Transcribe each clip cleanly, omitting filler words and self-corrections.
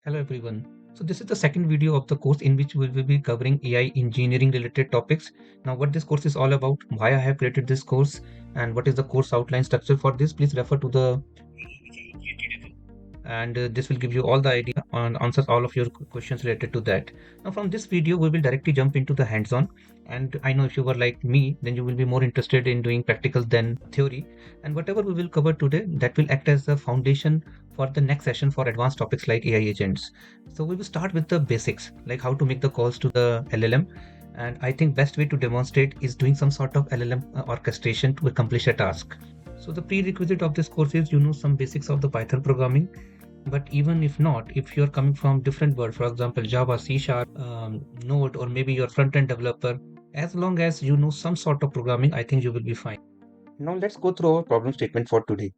Hello everyone. So this is the second video of the course in which we will be covering AI engineering related topics. Now what this course is all about, why I have created this course, and what is the course outline structure for this, please refer to the and this will give you all the idea and answers all of your questions related to that. Now from this video we will directly jump into the hands-on, and I know if you were like me then you will be more interested in doing practical than theory, and whatever we will cover today that will act as the foundation for the next session for advanced topics like AI agents. So we will start with the basics, like how to make the calls to the LLM, and I think best way to demonstrate is doing some sort of LLM orchestration to accomplish a task. So the prerequisite of this course is you know some basics of the Python programming, but even if not, if you're coming from different world, for example Java, C Sharp, Node, or maybe you're front-end developer, as long as you know some sort of programming, I think you will be fine. Now let's go through our problem statement for today.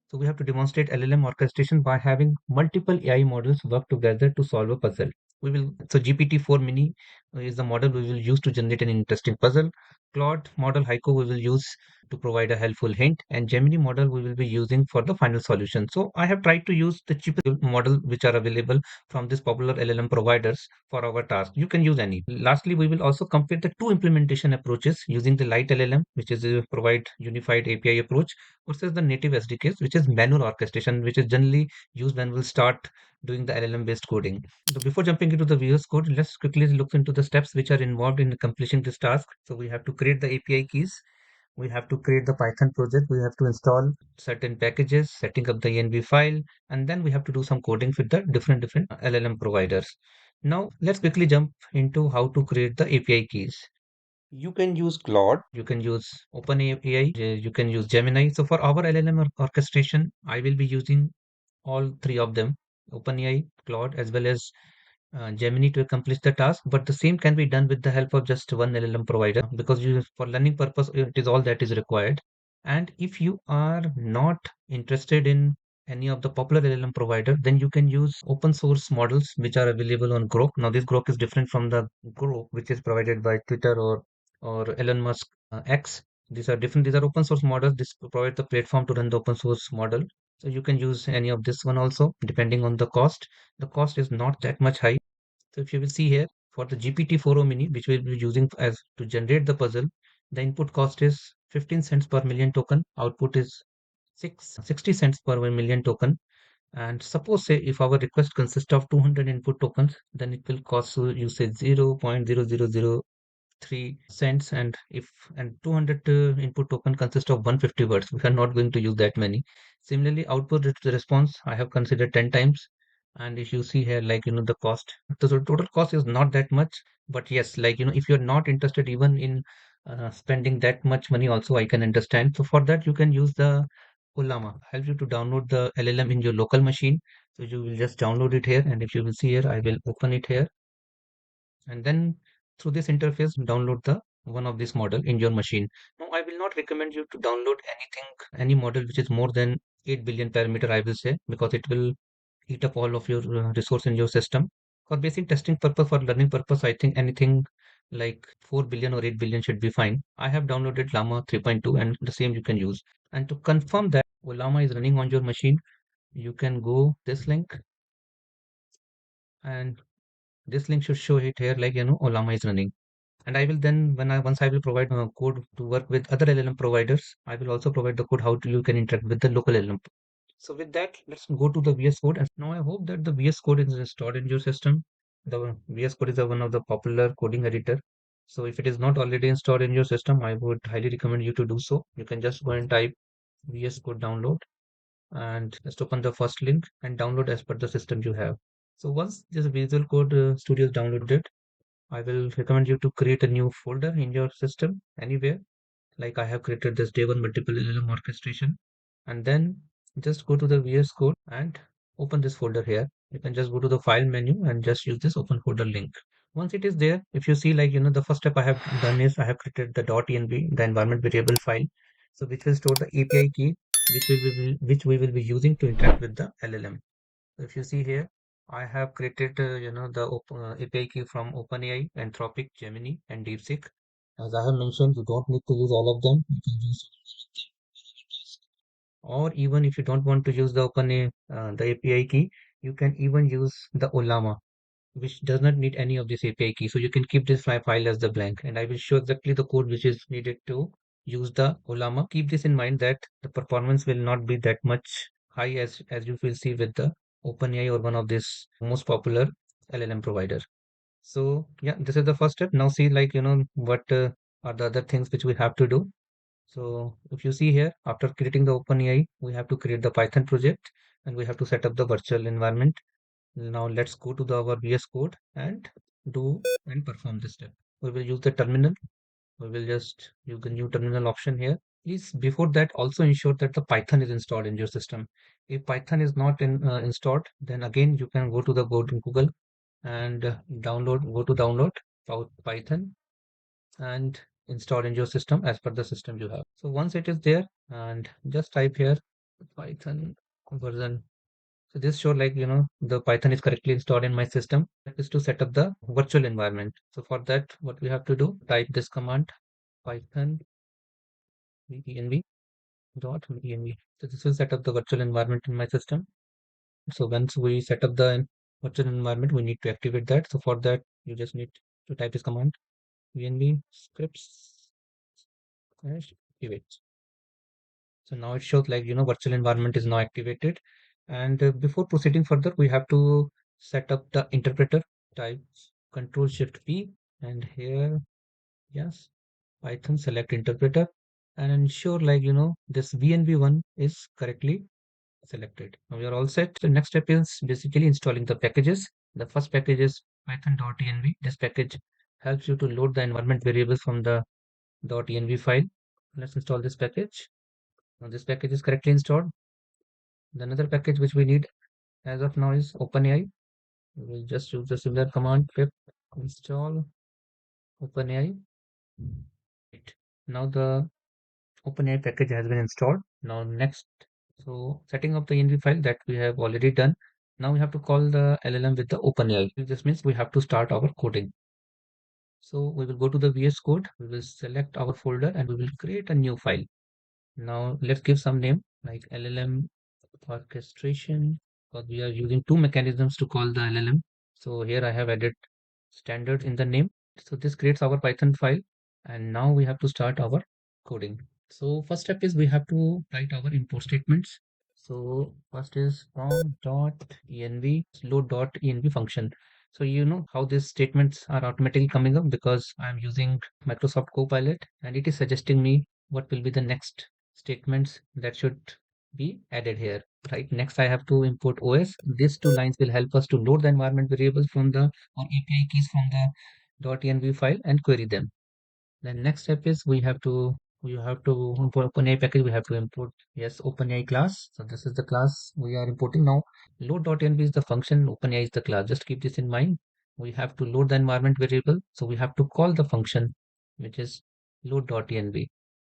So we have to demonstrate LLM orchestration by having multiple AI models work together to solve a puzzle. So GPT-4 Mini is the model we will use to generate an interesting puzzle. Claude model Haiku we will use to provide a helpful hint, and Gemini model we will be using for the final solution. So I have tried to use the cheapest model which are available from these popular LLM providers for our task. You can use any. Lastly, we will also compare the two implementation approaches using the LiteLLM, which is a provide unified API approach, versus the native SDKs, which is manual orchestration, which is generally used when we'll start doing the LLM based coding. So before jumping into the VS Code, let's quickly look into the steps which are involved in accomplishing this task. So we have to create the API keys. We have to create the Python project. We have to install certain packages, setting up the env file, and then we have to do some coding with the different LLM providers. Now let's quickly jump into how to create the API keys. You can use Claude, you can use OpenAI, you can use Gemini. So for our LLM orchestration, I will be using all three of them, OpenAI, Claude, as well as Gemini to accomplish the task. But the same can be done with the help of just one LLM provider, because for learning purpose, it is all that is required. And if you are not interested in any of the popular LLM provider, then you can use open source models which are available on Grok. Now this Grok is different from the Grok which is provided by Twitter or Elon Musk X. These are different. These are open source models. This provide the platform to run the open source model. So you can use any of this one also, depending on the cost. The cost is not that much high. So if you will see here for the GPT-4o Mini, which we'll be using as to generate the puzzle, the input cost is 15 cents per million token. Output is 60 cents per 1 million token. And suppose say if our request consists of 200 input tokens, then it will cost you say 0.0003 cents, and 200 input token consists of 150 words. We are not going to use that many. Similarly, output response I have considered 10 times. And if you see here, like the cost, the total cost is not that much. But yes, like if you're not interested even in spending that much money also, I can understand. So for that you can use the Ulama, help you to download the LLM in your local machine. So you will just download it here, and if you will see here, I will open it here, and then through this interface download the one of this model in your machine. Now I will not recommend you to download any model which is more than 8 billion parameter, I will say, because it will eat up all of your resource in your system. For basic testing purpose, for learning purpose, I think anything like 4 billion or 8 billion should be fine. I have downloaded Llama 3.2, and the same you can use. And to confirm that Llama is running on your machine, you can go this link, and this link should show it here, like Llama is running. And I will then, once I will provide code to work with other LLM providers, I will also provide the code how you can interact with the local LLM. So with that, let's go to the VS Code. And now I hope that the VS Code is installed in your system. The VS Code is one of the popular coding editor. So if it is not already installed in your system, I would highly recommend you to do so. You can just go and type VS Code download, and just open the first link and download as per the system you have. So once this Visual Code Studio is downloaded, I will recommend you to create a new folder in your system anywhere. Like I have created this day one multiple LLM orchestration, and then just go to the VS Code and open this folder here. You can just go to the file menu and just use this open folder link. Once it is there, if you see, like the first step I have done is I have created the .env, the environment variable file, so which will store the API key which we will be using to interact with the LLM. So if you see here, I have created the API key from OpenAI, Anthropic, Gemini, and DeepSeek. As I have mentioned, you don't need to use all of them. You can use, or even if you don't want to use the API key, You can even use the Olama, which does not need any of this API key. So you can keep this file as the blank, and I will show exactly the code which is needed to use the Olama. Keep this in mind that the performance will not be that much high as you will see with the OpenAI or one of this most popular LLM provider. So yeah, this is the first step. Now see, like, what are the other things which we have to do. So if you see here, after creating the OpenAI, we have to create the Python project and we have to set up the virtual environment. Now let's go to our VS Code and do and perform this step. We will use the terminal. We will just use the new terminal option here. Please, before that, also ensure that the Python is installed in your system. If Python is not installed, then again you can go to Google and go to download Python and install in your system as per the system you have. So once it is there, and just type here Python version. So this show, like, the Python is correctly installed in my system. That is to set up the virtual environment. So for that, what we have to do, type this command Python venv dot venv. So this will set up the virtual environment in my system. So once we set up the virtual environment, we need to activate that. So for that, you just need to type this command venv scripts activate. So now it shows, like, virtual environment is now activated. And before proceeding further, we have to set up the interpreter. Type Control Shift P, and here, yes, Python select interpreter, and ensure, like, this VNV1 is correctly selected. Now we are all set. The next step is basically installing the packages. The first package is python.env. This package helps you to load the environment variables from the .env file. Let's install this package. Now this package is correctly installed. The another package which we need as of now is OpenAI. We will just use the similar command pip install OpenAI. Right. Now the OpenAI package has been installed. Now next, so setting up the env file that we have already done. Now we have to call the LLM with the OpenAI. This means we have to start our coding. So we will go to the VS Code. We will select our folder and we will create a new file. Now let's give some name like LLM Orchestration, because we are using two mechanisms to call the LLM. So here I have added standard in the name. So this creates our Python file, and now we have to start our coding. So first step is we have to write our import statements. So first is from .env load.env function. So you know how these statements are automatically coming up because I'm using Microsoft Copilot and it is suggesting me what will be the next statements that should be added here. Right. Next, I have to import OS. These two lines will help us to load the environment variables from the or API keys from the .env file and query them. Then next step is we have to for OpenAI package we have to import, yes, OpenAI class. So this is the class we are importing now. Load.env is the function, OpenAI is the class. Just keep this in mind. We have to load the environment variable. So we have to call the function which is load.env.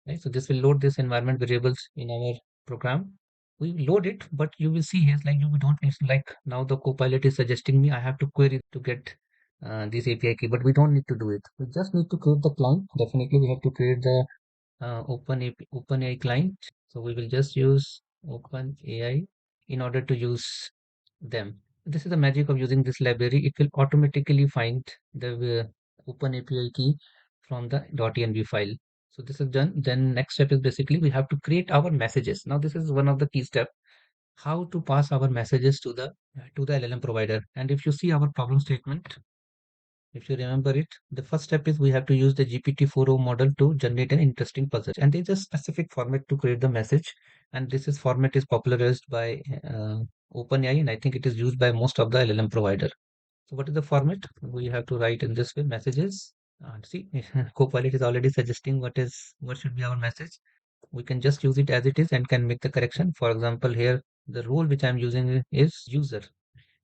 Right? So this will load this environment variables in our program. We load it, but you will see here, like, we don't need to, like, now the Copilot is suggesting me I have to query to get this API key, but we don't need to do it. We just need to create the client. Definitely, we have to create the OpenAI client. So we will just use OpenAI in order to use them. This is the magic of using this library. It will automatically find the OpenAPI key from the .env file. So this is done. Then next step is basically we have to create our messages. Now this is one of the key steps, how to pass our messages to the LLM provider. And if you see our problem statement, if you remember it, the first step is we have to use the GPT-4o model to generate an interesting puzzle. And there's a specific format to create the message. And this is format is popularized by OpenAI, and I think it is used by most of the LLM provider. So what is the format? We have to write in this way messages. And see, Copilot is already suggesting what should be our message. We can just use it as it is and can make the correction. For example, here the role which I'm using is user.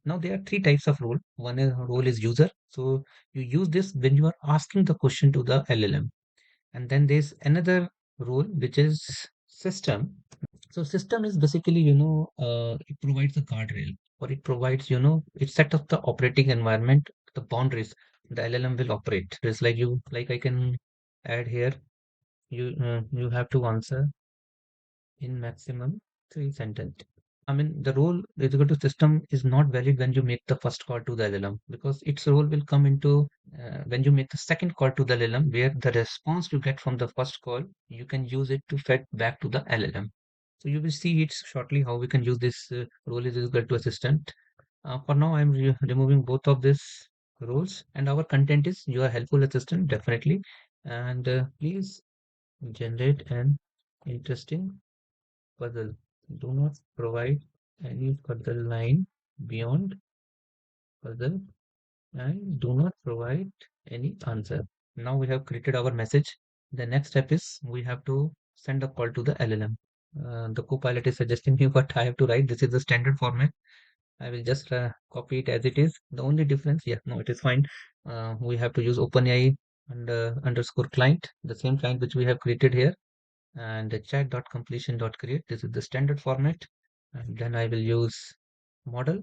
Now there are three types of role. One is role is user. So you use this when you are asking the question to the LLM. And then there's another role which is system. So system is basically, it provides a guardrail, or it provides, it sets up the operating environment, the boundaries the LLM will operate. It's like I can add here, you have to answer in maximum 3 sentences. I mean, the role is equal to system is not valid when you make the first call to the LLM, because its role will come into when you make the second call to the LLM, where the response you get from the first call, you can use it to fed back to the LLM. So you will see it shortly how we can use this role is equal to assistant. For now, I'm removing both of these roles, and our content is you are helpful assistant, definitely. And please generate an interesting puzzle. Do not provide any further line beyond puzzle, and do not provide any answer. Now we have created our message. The next step is we have to send a call to the LLM. The Copilot is suggesting me what I have to write. This is the standard format. I will just copy it as it is. The only difference, yeah, no, it is fine. We have to use OpenAI and underscore client, the same client which we have created here, and the chat.completion.create. This is the standard format. And then I will use model.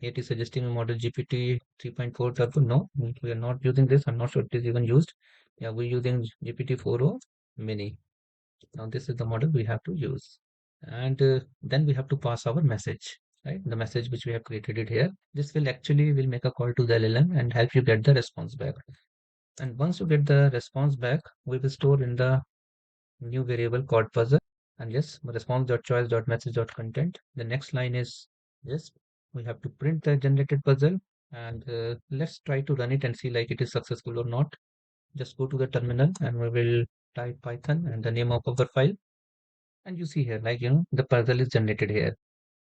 It is suggesting a model GPT 3.4 turbo. No, we are not using this. I'm not sure it is even used. Yeah, we're using GPT 4o mini. Now this is the model we have to use. And then we have to pass our message, right? The message which we have created it here. This will actually will make a call to the LLM and help you get the response back. And once you get the response back, we will store in the new variable called puzzle. And yes, response.choice.message.content. The next line is yes, we have to print the generated puzzle. And let's try to run it and see like it is successful or not. Just go to the terminal and we will type Python and the name of our file. And you see here, like, the puzzle is generated here.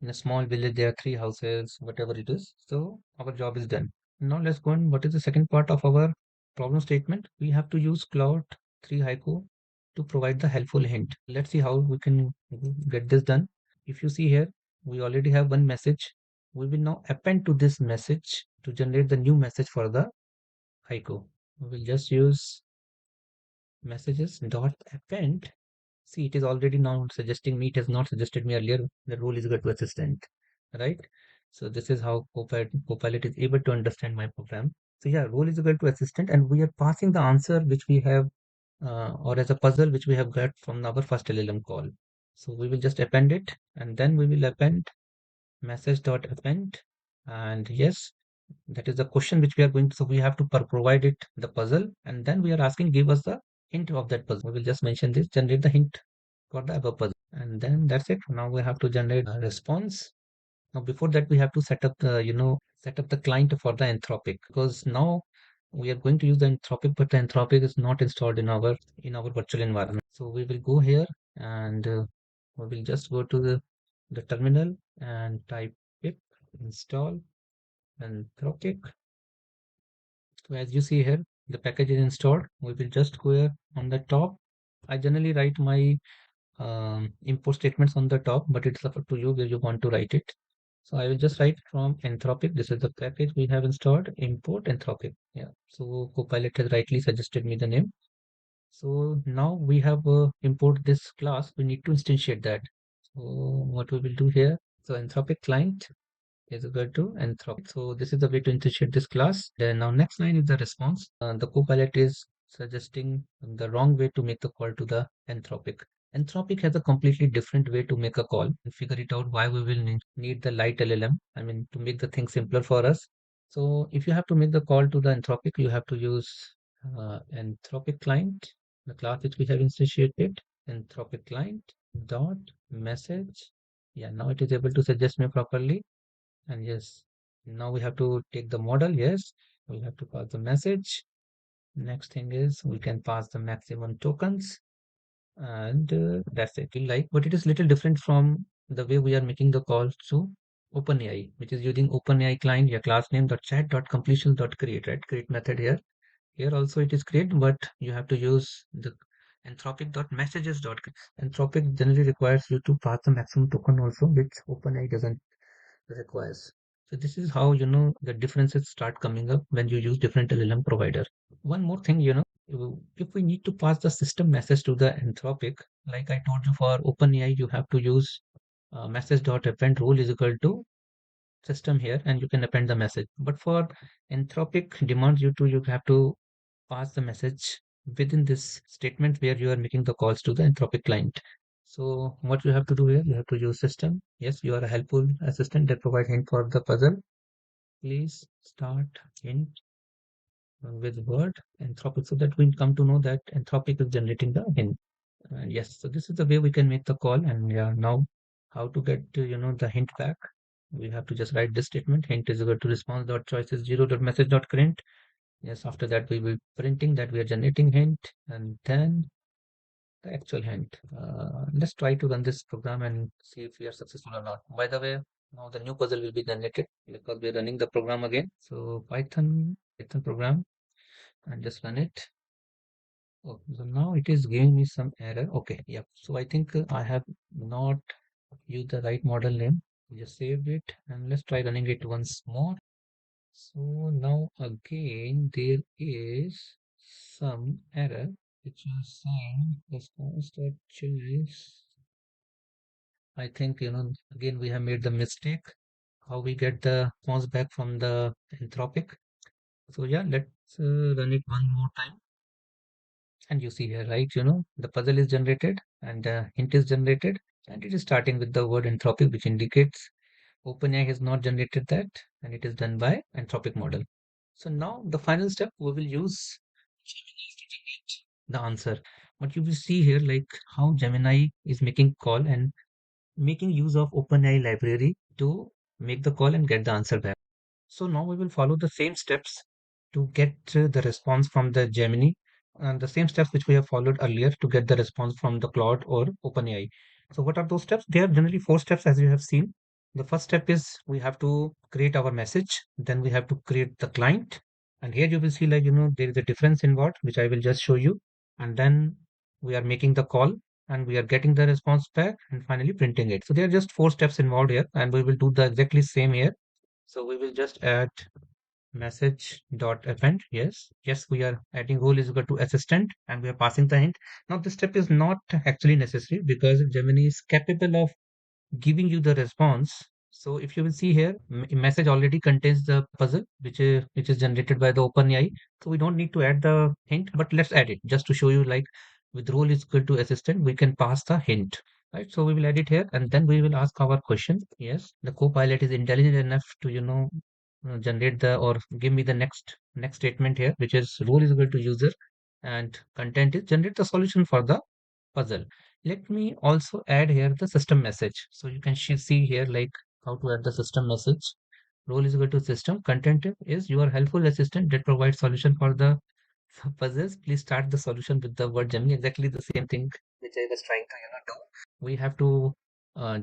In a small village, there are three houses, whatever it is. So our job is done. Now let's go on. What is the second part of our problem statement? We have to use Claude 3 Haiku to provide the helpful hint. Let's see how we can get this done. If you see here, we already have one message. We will now append to this message to generate the new message for the haiku. We will just use messages dot append. See, it is already now suggesting me. It has not suggested me earlier. The role is equal to assistant, right? So this is how Copilot is able to understand my program. So yeah, role is equal to assistant, and we are passing the answer which we have, or as a puzzle which we have got from our first LLM call. So we will just append it, and then we will append message dot append, and yes, that is the question which we are going to. So we have to provide it the puzzle, and then we are asking give us the hint of that puzzle. We will just mention this, generate the hint for the above puzzle, and then that's it. Now we have to generate a response. Now before that we have to set up the set up the client for the Anthropic, because now we are going to use the Anthropic, but the Anthropic is not installed in our virtual environment. So we will go here and we will just go to the terminal and type pip install Anthropic. So as you see here, the package is installed. We will just go here on the top. I generally write my import statements on the top, but it's up to you where you want to write it. So I will just write from Anthropic. This is the package we have installed, import Anthropic. Yeah. So Copilot has rightly suggested me the name. So now we have import this class. We need to instantiate that. So what we will do here. So Anthropic client is equal to Anthropic. So this is the way to instantiate this class. Then now next line is the response. The Copilot is suggesting the wrong way to make the call to the Anthropic. Anthropic has a completely different way to make a call and figure it out why we will need the LiteLLM. I mean, to make the thing simpler for us. So if you have to make the call to the Anthropic, you have to use Anthropic client, the class which we have instantiated, Anthropic client dot message. Yeah, now it is able to suggest me properly. And yes, now we have to take the model. Yes, we have to pass the message. Next thing is we can pass the maximum tokens, and that's it. But it is little different from the way we are making the calls to OpenAI, which is using OpenAI client, your class name dot chat dot completion dot create, right? Create method here. Here also it is create, but you have to use the Anthropic dot messages dot. Anthropic generally requires you to pass the maximum token also, which OpenAI doesn't requires. So this is how the differences start coming up when you use different LLM provider. One more thing, if we need to pass the system message to the Anthropic, like I told you for OpenAI, you have to use message.append rule is equal to system here, and you can append the message. But for Anthropic demands you have to pass the message within this statement where you are making the calls to the Anthropic client. So what you have to do here, you have to use system. Yes, you are a helpful assistant that provide hint for the puzzle. Please start hint with word Anthropic so that we come to know that Anthropic is generating the hint. Yes, so this is the way we can make the call. And yeah, now how to get the hint back. We have to just write this statement. Hint is equal to response dot choices 0 dot message dot current. Yes, after that we will printing that we are generating hint, and then the actual hint. Let's try to run this program and see if we are successful or not. By the way, now the new puzzle will be generated because we're running the program again. So Python program, and just run it. Oh, so now it is giving me some error. Okay, yeah. So I think I have not used the right model name. Just saved it and let's try running it once more. So now again there is some error which is saying response dot choice. I think again we have made the mistake how we get the response back from the Anthropic. So yeah, let's run it one more time. And you see here, right, the puzzle is generated and the hint is generated, and it is starting with the word Anthropic, which indicates OpenAI has not generated that, and it is done by Anthropic model. So now the final step, we will use Gemini to generate the answer. What you will see here, like how Gemini is making call and making use of OpenAI library to make the call and get the answer back. So now we will follow the same steps to get the response from the Gemini, and the same steps which we have followed earlier to get the response from the Claude or OpenAI. So what are those steps? They are generally four steps, as you have seen. The first step is we have to create our message, then we have to create the client. And here you will see, like, there is a difference in what, which I will just show you. And then we are making the call and we are getting the response back and finally printing it. So there are just four steps involved here, and we will do the exactly same here. So we will just add message dot append. Yes, we are adding role is equal to assistant and we are passing the hint. Now this step is not actually necessary because Gemini is capable of giving you the response. So if you will see here, message already contains the puzzle which is generated by the OpenAI. So we don't need to add the hint, but let's add it just to show you, like, with role is equal to assistant, we can pass the hint. Right, so we will add it here and then we will ask our question. Yes, the co-pilot is intelligent enough to generate the or give me the next statement here, which is role is equal to user and content is generate the solution for the puzzle. Let me also add here the system message. So you can see here, like, how to add the system message. Role is equal to system. Content is your helpful assistant that provides solution for the puzzles. Please start the solution with the word Gemini. Exactly the same thing which I was trying to do. We have to uh,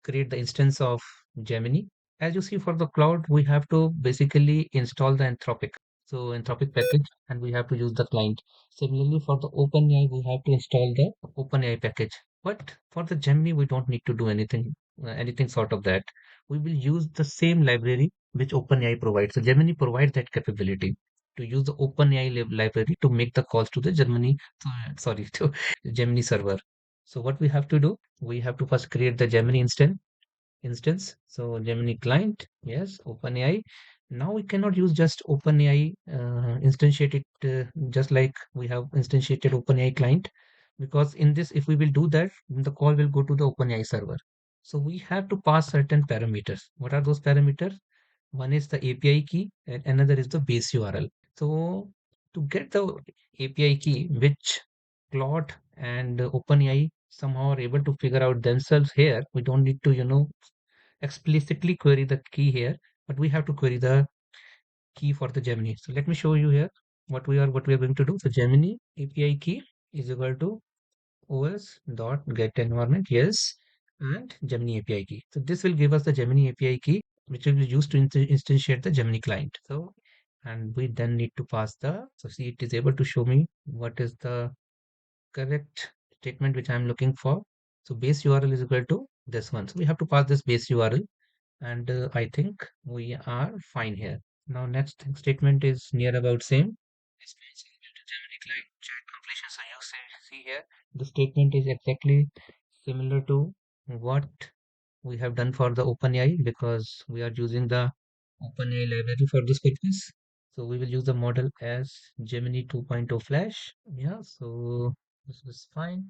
create the instance of Gemini. As you see for the cloud, we have to basically install the Anthropic. So Anthropic package, and we have to use the client. Similarly, for the OpenAI, we have to install the OpenAI package. But for the Gemini, we don't need to do anything sort of that. We will use the same library which OpenAI provides. So Gemini provides that capability to use the OpenAI library to make the calls to the sorry, to Gemini server. So what we have to do, we have to first create the Gemini instance. So Gemini client, yes, OpenAI. Now we cannot use just OpenAI, instantiate it just like we have instantiated OpenAI client, because in this, if we will do that, then the call will go to the OpenAI server. So we have to pass certain parameters. What are those parameters? One is the API key and another is the base URL. So to get the API key, which Claude and OpenAI somehow are able to figure out themselves here, we don't need to, explicitly query the key here, but we have to query the key for the Gemini. So let me show you here what we are going to do. So Gemini API key is equal to os dot get environment, yes, and Gemini API key. So this will give us the Gemini API key, which we will use to instantiate the Gemini client. So, and we then need to pass so see, it is able to show me what is the correct statement which I am looking for. So base URL is equal to this one. So we have to pass this base URL, and I think we are fine here. Now next statement is near about same. Space equal to Gemini client chat completion. So you see here, the statement is exactly similar to what we have done for the OpenAI, because we are using the OpenAI library for this purpose. So we will use the model as Gemini 2.0 Flash. Yeah, so this is fine.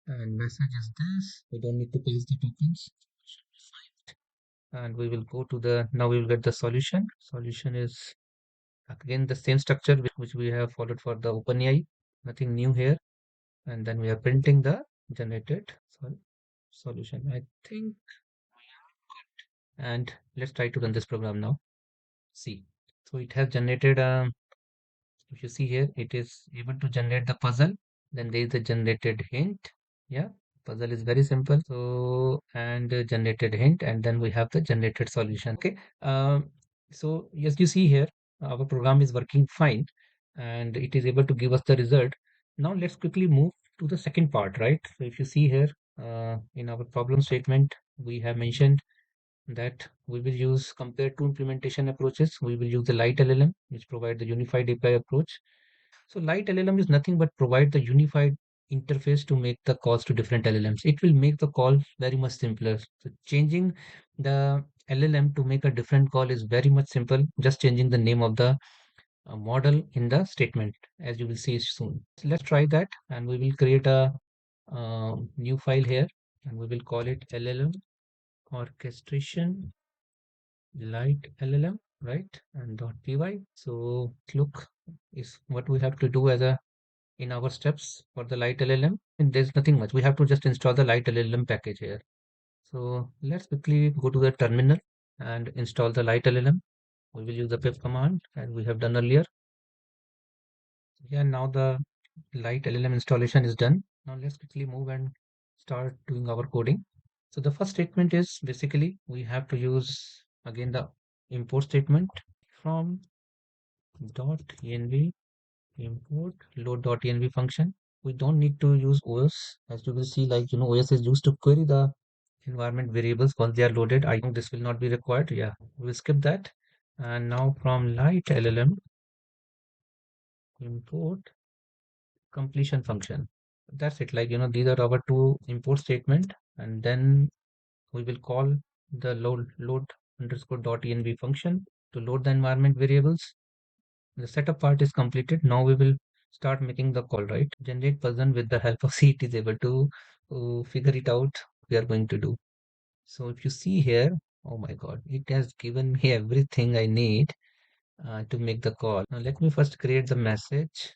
And message is this. We don't need to paste the tokens. And we will go to the, now we will get the solution. Solution is again the same structure which we have followed for the OpenAI. Nothing new here. And then we are printing the generated solution. I think, and let's try to run this program now. See, so it has generated if you see here, it is able to generate the puzzle. Then there is the generated hint. Yeah, puzzle is very simple. So, and generated hint, and then we have the generated solution. Okay. So yes, you see here, our program is working fine, and it is able to give us the result. Now let's quickly move to the second part, right? So if you see here, in our problem statement, we have mentioned that we will use, compared to implementation approaches, we will use the LiteLLM, which provide the unified API approach. So LiteLLM is nothing but provide the unified interface to make the calls to different LLMs. It will make the call very much simpler. So changing the LLM to make a different call is very much simple. Just changing the name of the model in the statement, as you will see soon. So let's try that, and we will create a new file here, and we will call it LLM Orchestration LiteLLM, right? And .py. So look, is what we have to do as a in our steps for the LiteLLM. And there's nothing much. We have to just install the LiteLLM package here. So let's quickly go to the terminal and install the LiteLLM. We will use the pip command as we have done earlier. Yeah, now the LiteLLM installation is done. Now let's quickly move and start doing our coding. So the first statement is basically we have to use again the import statement from .env import load.env function. We don't need to use OS, as you will see, like, OS is used to query the environment variables once they are loaded. I think this will not be required. Yeah, we'll skip that. And now from LiteLLM import completion function. That's it. Like, these are our two import statement, and then we will call the load underscore .env function to load the environment variables. The setup part is completed. Now we will start making the call, right? Generate person with the help of C, it is able to figure it out we are going to do. So if you see here, oh my God, it has given me everything I need to make the call. Now let me first create the message.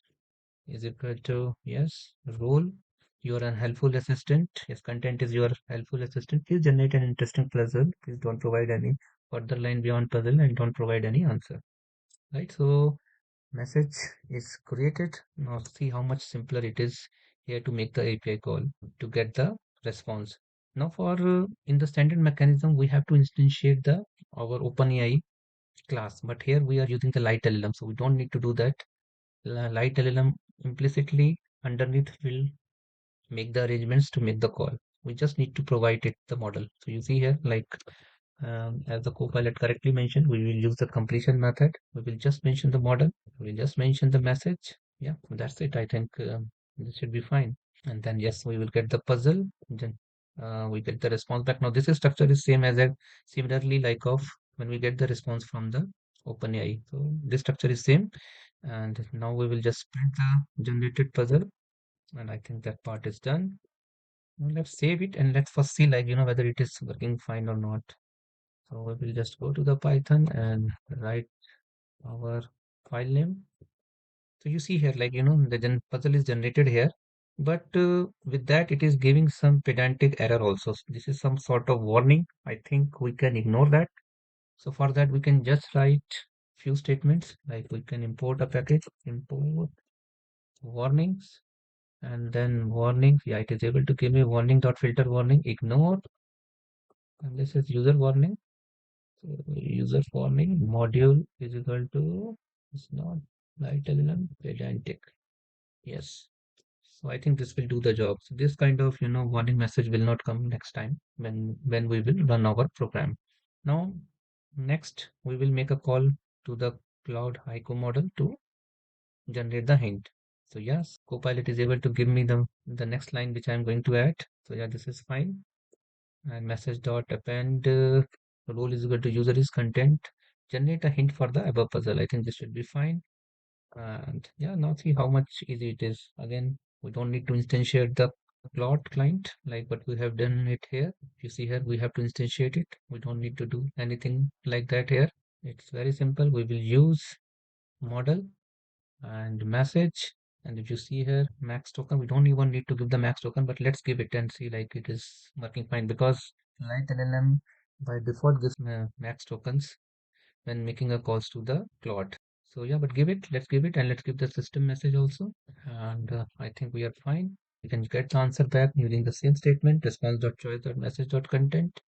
Is equal to, yes, role. You are an helpful assistant. Yes, content is your helpful assistant. Please generate an interesting puzzle. Please don't provide any further line beyond puzzle and don't provide any answer. Right? So message is created. Now see how much simpler it is here to make the API call to get the response. Now for in the standard mechanism, we have to instantiate the our OpenAI class, but here we are using the LiteLLM, so we don't need to do that. LiteLLM implicitly underneath will make the arrangements to make the call. We just need to provide it the model. So you see here, like as the co-pilot correctly mentioned, we will use the completion method. We will just mention the model. We will just mention the message. Yeah, that's it. I think this should be fine. And then yes, we will get the puzzle. Then we get the response back. Now this is structure is same as a similarly like of when we get the response from the OpenAI. So this structure is same. And now we will just print the generated puzzle. And I think that part is done. Now let's save it and let's first see, like, whether it is working fine or not. So we will just go to the Python and write our file name. So you see here, like, the puzzle is generated here, but with that, it is giving some pedantic error also. So this is some sort of warning. I think we can ignore that. So for that, we can just write few statements, like we can import a package, import warnings, and then warnings. Yeah, it is able to give me warning dot filter warning, ignore, and this is user warning. So user warning module is equal to, it's not LiteLLM pedantic. Yes. So I think this will do the job. So this kind of, warning message will not come next time when we will run our program. Now, next we will make a call to the Claude Haiku model to generate the hint. So yes, Copilot is able to give me the next line which I'm going to add. So yeah, this is fine. And message dot append role is equal to user is content. Generate a hint for the above puzzle. I think this should be fine. And yeah, now see how much easy it is. Again, we don't need to instantiate the Claude client, like what we have done it here. You see here, we have to instantiate it. We don't need to do anything like that here. It's very simple. We will use model and message. And if you see here, max token, we don't even need to give the max token, but let's give it and see like it is working fine because LiteLLM by default gives max tokens when making a calls to the Claude. So yeah, but let's give it and let's give the system message also. And I think we are fine. We can get the answer back using the same statement, response.choice.message.content,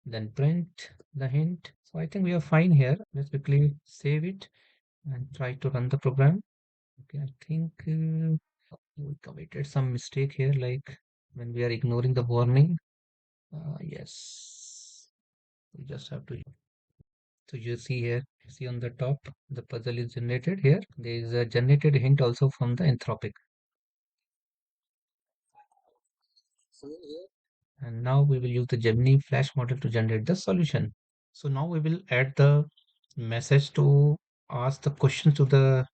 then print the hint. So I think we are fine here. Let's quickly save it and try to run the program. Okay, I think we committed some mistake here, like when we are ignoring the warning. Yes, we just have to. So you see here, you see on the top, the puzzle is generated here. There is a generated hint also from the Anthropic. And now we will use the Gemini Flash model to generate the solution. So now we will add the message to ask the question to the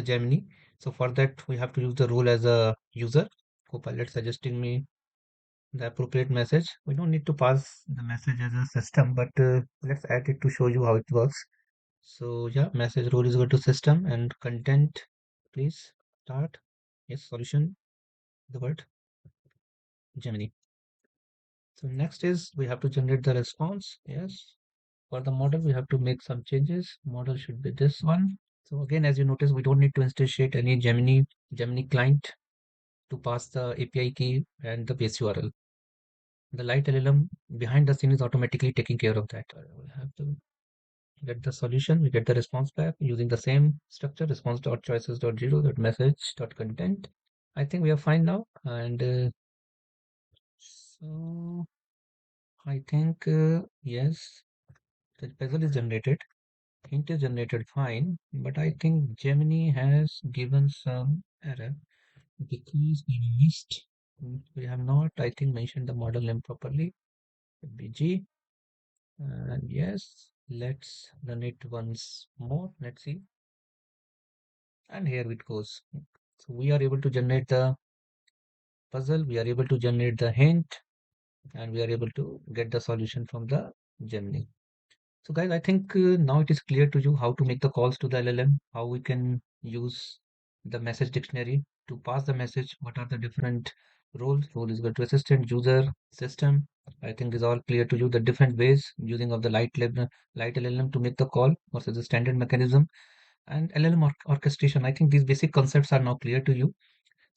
Gemini. So for that we have to use the role as a user. Copilot suggesting me the appropriate message. We don't need to pass the message as a system, but let's add it to show you how it works. So yeah, message role is equal to system and content. Please start. Yes, solution. The word Gemini. So next is we have to generate the response. Yes. For the model, we have to make some changes. Model should be this one. So again, as you notice, we don't need to instantiate any Gemini client to pass the API key and the base URL. The LiteLLM behind the scene is automatically taking care of that. We have to get the solution. We get the response back using the same structure, response.choices.0.message.content. I think we are fine now. And so I think, yes, the puzzle is generated. Hint is generated fine, but I think Gemini has given some error because we have not, I think, mentioned the model name properly. BG, and yes, let's run it once more. Let's see, and here it goes. So we are able to generate the puzzle, we are able to generate the hint, and we are able to get the solution from the Gemini. So guys, I think now it is clear to you how to make the calls to the LLM, how we can use the message dictionary to pass the message, what are the different roles. Role is equal to assistant, user, system. I think is all clear to you, the different ways using of the light LLM to make the call versus the standard mechanism and LLM orchestration. I think these basic concepts are now clear to you.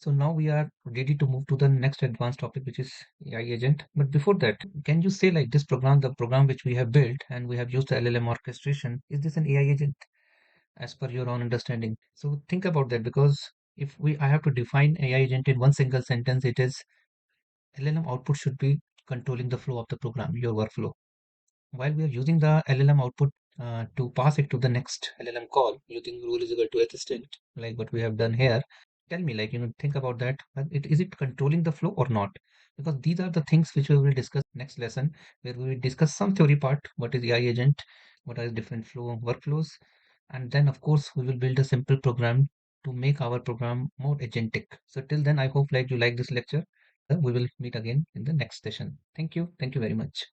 So now we are ready to move to the next advanced topic, which is AI agent. But before that, can you say like this program, the program which we have built and we have used the LLM orchestration, is this an AI agent as per your own understanding? So think about that because if I have to define AI agent in one single sentence, it is LLM output should be controlling the flow of the program, your workflow. While we are using the LLM output to pass it to the next LLM call using rule is equal to assistant, like what we have done here, tell me, like, think about that. Is it controlling the flow or not? Because these are the things which we will discuss next lesson, where we will discuss some theory part, what is AI agent, what are different flow workflows, and then of course we will build a simple program to make our program more agentic. So till then, I hope like you like this lecture. We will meet again in the next session. Thank you. Thank you very much.